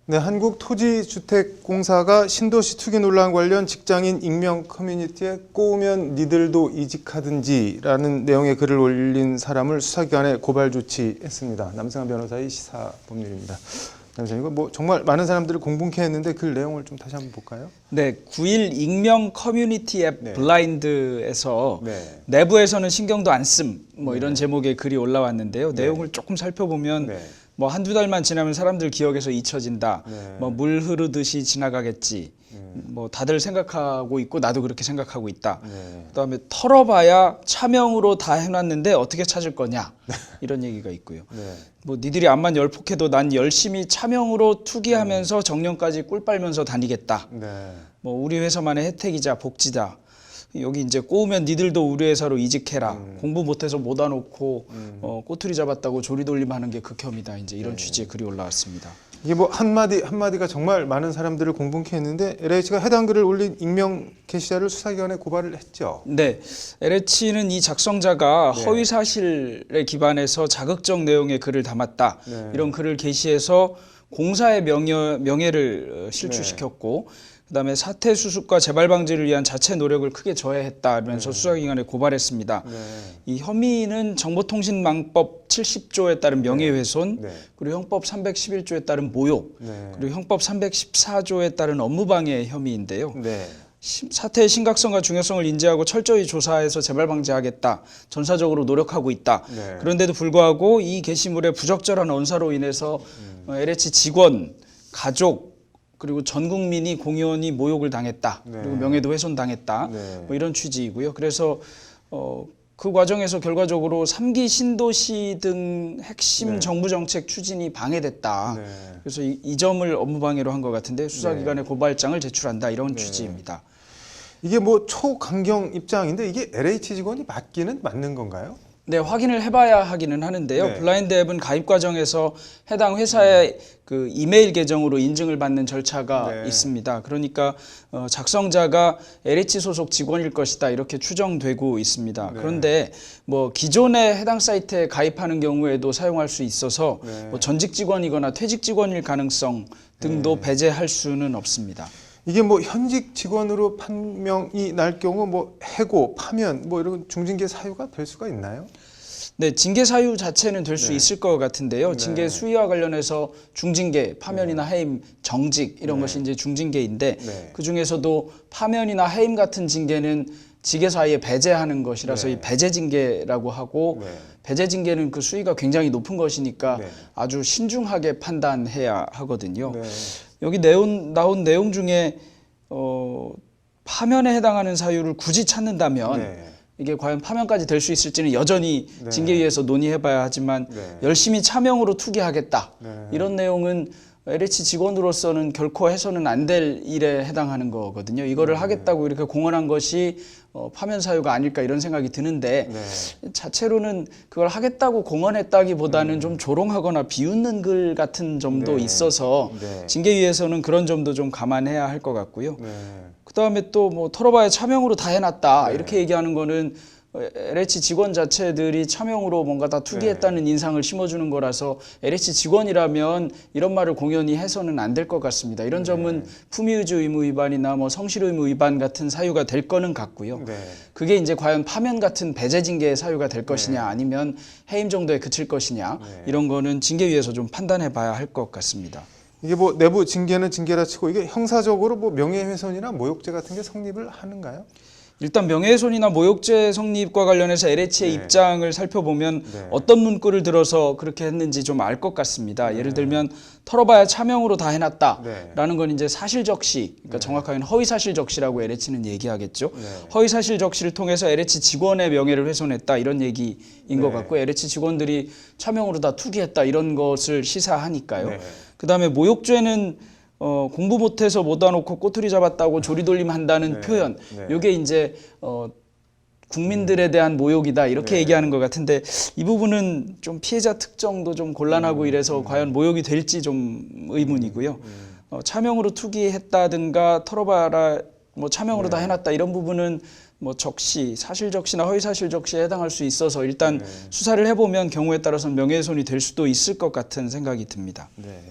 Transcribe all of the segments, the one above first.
네, 한국토지주택공사가 신도시 투기 논란 관련 직장인 익명 커뮤니티에 꼬우면 니들도 이직하든지라는 내용의 글을 올린 사람을 수사기관에 고발 조치했습니다. 남승환 변호사의 시사법률입니다. 이거 뭐 정말 많은 사람들을 공분케 했는데 그 내용을 좀 다시 한번 볼까요? 네, 9일 익명 커뮤니티 앱 네. 블라인드에서 네. 내부에서는 신경도 안 씀 뭐 네. 이런 제목의 글이 올라왔는데요. 네. 내용을 조금 살펴보면 네. 뭐 한두 달만 지나면 사람들 기억에서 잊혀진다. 네. 뭐 물 흐르듯이 지나가겠지. 뭐 다들 생각하고 있고 나도 그렇게 생각하고 있다. 네. 그다음에 털어봐야 차명으로 다 해놨는데 어떻게 찾을 거냐 이런 얘기가 있고요. 네. 뭐 니들이 암만 열폭해도 난 열심히 차명으로 투기하면서 정년까지 꿀 빨면서 다니겠다. 네. 뭐 우리 회사만의 혜택이자 복지다. 여기 이제 꼬우면 니들도 우리 회사로 이직해라. 공부 못해서 못 와놓고 꼬투리 잡았다고 조리돌림하는 게 극혐이다. 이제 이런 취지의 글이 올라왔습니다. 이게 뭐 한마디가 정말 많은 사람들을 공분케 했는데 LH가 해당 글을 올린 익명 게시자를 수사기관에 고발을 했죠. 네, LH는 이 작성자가 네. 허위 사실에 기반해서 자극적 내용의 글을 담았다. 네. 이런 글을 게시해서 공사의 명예를 실추시켰고 그다음에 사태 수습과 재발 방지를 위한 자체 노력을 크게 저해했다면서 수사기관에 고발했습니다. 네. 이 혐의는 정보통신망법 70조에 따른 명예훼손, 네. 그리고 형법 311조에 따른 모욕, 네. 그리고 형법 314조에 따른 업무방해 혐의인데요. 네. 사태의 심각성과 중요성을 인지하고 철저히 조사해서 재발 방지하겠다. 전사적으로 노력하고 있다. 네. 그런데도 불구하고 이 게시물의 부적절한 언사로 인해서 LH 직원, 가족, 그리고 전 국민이 공연히 모욕을 당했다. 네. 그리고 명예도 훼손당했다. 네. 뭐 이런 취지이고요. 그래서 그 과정에서 결과적으로 3기 신도시 등 핵심 네. 정부 정책 추진이 방해됐다. 네. 그래서 이 점을 업무방해로 한 것 같은데 수사기관에 고발장을 제출한다. 이런 네. 취지입니다. 이게 뭐 초강경 입장인데 이게 LH 직원이 맞기는 맞는 건가요? 네, 확인을 해봐야 하기는 하는데요. 네. 블라인드 앱은 가입 과정에서 해당 회사의 그 이메일 계정으로 인증을 받는 절차가 네. 있습니다. 그러니까 작성자가 LH 소속 직원일 것이다 이렇게 추정되고 있습니다. 네. 그런데 뭐 기존의 해당 사이트에 가입하는 경우에도 사용할 수 있어서 네. 뭐 전직 직원이거나 퇴직 직원일 가능성 등도 배제할 수는 없습니다. 이게 뭐 현직 직원으로 판명이 날 경우 뭐 해고, 파면 뭐 이런 중징계 사유가 될 수가 있나요? 네, 징계 사유 자체는 될 수 네. 있을 것 같은데요. 네. 징계 수위와 관련해서 중징계, 파면이나 해임, 정직 이런 것이 이제 중징계인데 네. 그 중에서도 파면이나 해임 같은 징계는 직계 사이에 배제하는 것이라서 네. 이 배제 징계라고 하고 네. 배제 징계는 그 수위가 굉장히 높은 것이니까 네. 아주 신중하게 판단해야 하거든요. 네. 여기 나온 내용 중에 파면에 해당하는 사유를 굳이 찾는다면 네. 이게 과연 파면까지 될 수 있을지는 여전히 네. 징계위에서 논의해봐야 하지만 네. 열심히 차명으로 투기하겠다. 네. 이런 내용은 LH 직원으로서는 결코 해서는 안 될 일에 해당하는 거거든요. 이거를 하겠다고 이렇게 공언한 것이 파면 사유가 아닐까 이런 생각이 드는데 네. 자체로는 그걸 하겠다고 공언했다기보다는 좀 조롱하거나 비웃는 글 같은 점도 네. 있어서 네. 징계위에서는 그런 점도 좀 감안해야 할 것 같고요. 네. 그다음에 또 뭐 털어봐야 차명으로 다 해놨다 네. 이렇게 얘기하는 거는 LH 직원 자체들이 차명으로 뭔가 다 투기했다는 인상을 심어주는 거라서 LH 직원이라면 이런 말을 공연히 해서는 안 될 것 같습니다. 이런 점은 품위유지 의무 위반이나 뭐 성실 의무 위반 같은 사유가 될 거는 같고요. 네. 그게 이제 과연 파면 같은 배제 징계의 사유가 될 것이냐 아니면 해임 정도에 그칠 것이냐 이런 거는 징계위에서 좀 판단해봐야 할 것 같습니다. 이게 뭐 내부 징계는 징계라 치고 이게 형사적으로 뭐 명예훼손이나 모욕죄 같은 게 성립을 하는가요? 일단 명예훼손이나 모욕죄 성립과 관련해서 LH의 네. 입장을 살펴보면 네. 어떤 문구를 들어서 그렇게 했는지 좀 알 것 같습니다. 예를 들면 털어봐야 차명으로 다 해놨다라는 건 이제 사실적시, 그러니까 정확하게는 허위사실적시라고 LH는 얘기하겠죠. 네. 허위사실적시를 통해서 LH 직원의 명예를 훼손했다 이런 얘기인 것 같고 LH 직원들이 차명으로 다 투기했다 이런 것을 시사하니까요. 네. 그다음에 모욕죄는 공부 못해서 못 와놓고 꼬투리 잡았다고 조리돌림 한다는 표현, 네. 이게 이제 국민들에 대한 모욕이다 이렇게 얘기하는 것 같은데 이 부분은 좀 피해자 특정도 좀 곤란하고 이래서 과연 모욕이 될지 좀 의문이고요. 차명으로 투기했다든가 털어봐라 뭐 차명으로 다 해놨다 이런 부분은 뭐 적시, 사실적시나 허위사실적시에 해당할 수 있어서 일단 수사를 해보면 경우에 따라서는 명예훼손이 될 수도 있을 것 같은 생각이 듭니다. 네.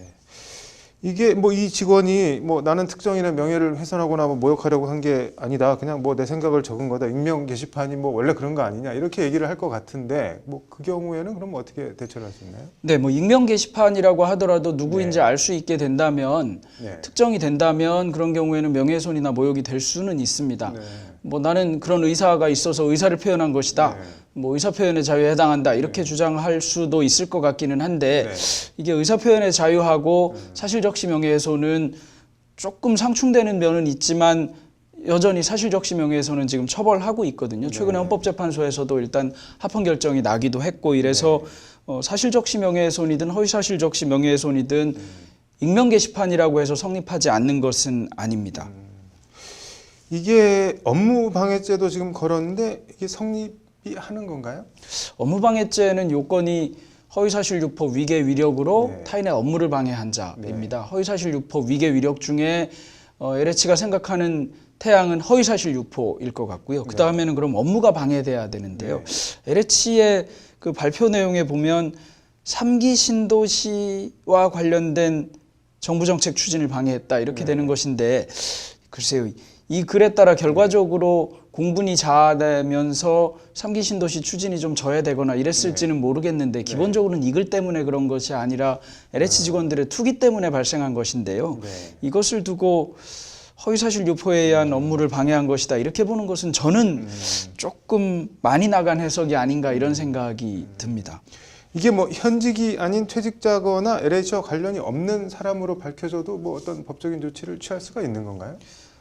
이게 뭐 이 직원이 뭐 나는 특정인의 명예를 훼손하거나 뭐 모욕하려고 한 게 아니다. 그냥 뭐 내 생각을 적은 거다. 익명 게시판이 뭐 원래 그런 거 아니냐. 이렇게 얘기를 할 것 같은데 뭐 그 경우에는 그럼 어떻게 대처를 할 수 있나요? 네, 뭐 익명 게시판이라고 하더라도 누구인지 네. 알 수 있게 된다면 네. 특정이 된다면 그런 경우에는 명예훼손이나 모욕이 될 수는 있습니다. 네. 뭐 나는 그런 의사가 있어서 의사를 표현한 것이다. 네. 뭐 의사 표현의 자유에 해당한다. 이렇게 주장할 수도 있을 것 같기는 한데 네. 이게 의사 표현의 자유하고 사실적시 명예훼손은 조금 상충되는 면은 있지만 여전히 사실적시 명예훼손은 지금 처벌하고 있거든요. 최근에 헌법재판소에서도 일단 합헌 결정이 나기도 했고 이래서 사실적시 명예훼손이든 허위사실적시 명예훼손이든 익명 게시판이라고 해서 성립하지 않는 것은 아닙니다. 이게 업무방해죄도 지금 걸었는데 이게 성립이 하는 건가요? 업무방해죄는 요건이 허위사실 유포 위계 위력으로 네. 타인의 업무를 방해한 자입니다. 허위사실 유포 위계 위력 중에 LH가 생각하는 태양은 허위사실 유포일 것 같고요. 그 다음에는 그럼 업무가 방해돼야 되는데요. LH의 그 발표 내용에 보면 3기 신도시와 관련된 정부 정책 추진을 방해했다 이렇게 되는 것인데 글쎄요. 이 글에 따라 결과적으로 공분이 자아되면서 3기 신도시 추진이 좀 저해되거나 이랬을지는 모르겠는데 기본적으로는 이 글 때문에 그런 것이 아니라 LH 직원들의 투기 때문에 발생한 것인데요. 이것을 두고 허위사실 유포에 의한 업무를 방해한 것이다 이렇게 보는 것은 저는 조금 많이 나간 해석이 아닌가 이런 생각이 듭니다. 이게 뭐 현직이 아닌 퇴직자거나 LH와 관련이 없는 사람으로 밝혀져도 뭐 어떤 법적인 조치를 취할 수가 있는 건가요?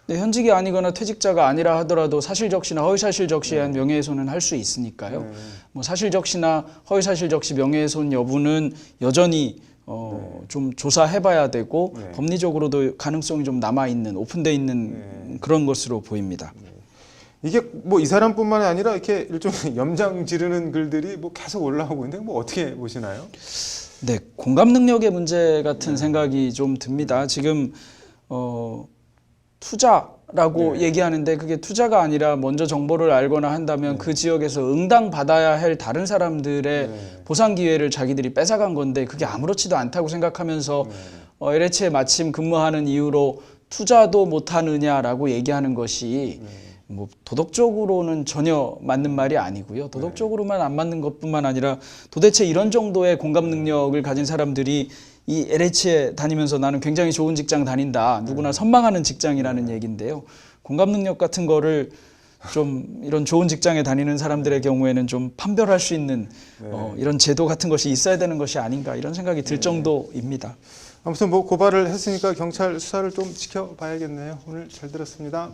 네, 현직이 아니거나 퇴직자가 아니라 하더라도 사실적시나 허위사실적시에 의한 명예훼손은 할 수 있으니까요. 뭐 사실적시나 허위사실적시 명예훼손 여부는 여전히 좀 조사해봐야 되고 법리적으로도 가능성이 좀 남아있는 오픈돼 있는 그런 것으로 보입니다. 이게 뭐 이 사람뿐만 아니라 이렇게 일종의 염장 지르는 글들이 뭐 계속 올라오고 있는데 뭐 어떻게 보시나요? 네, 공감 능력의 문제 같은 생각이 좀 듭니다. 지금 투자라고 얘기하는데 그게 투자가 아니라 먼저 정보를 알거나 한다면 그 지역에서 응당받아야 할 다른 사람들의 보상 기회를 자기들이 뺏어간 건데 그게 아무렇지도 않다고 생각하면서 LH에 마침 근무하는 이유로 투자도 못하느냐라고 얘기하는 것이 뭐 도덕적으로는 전혀 맞는 말이 아니고요. 도덕적으로만 안 맞는 것뿐만 아니라 도대체 이런 정도의 공감 능력을 가진 사람들이 이 LH에 다니면서 나는 굉장히 좋은 직장 다닌다. 누구나 선망하는 직장이라는 얘기인데요. 공감 능력 같은 거를 좀 이런 좋은 직장에 다니는 사람들의 경우에는 좀 판별할 수 있는 이런 제도 같은 것이 있어야 되는 것이 아닌가 이런 생각이 들 정도입니다. 아무튼 뭐 고발을 했으니까 경찰 수사를 좀 지켜봐야겠네요. 오늘 잘 들었습니다.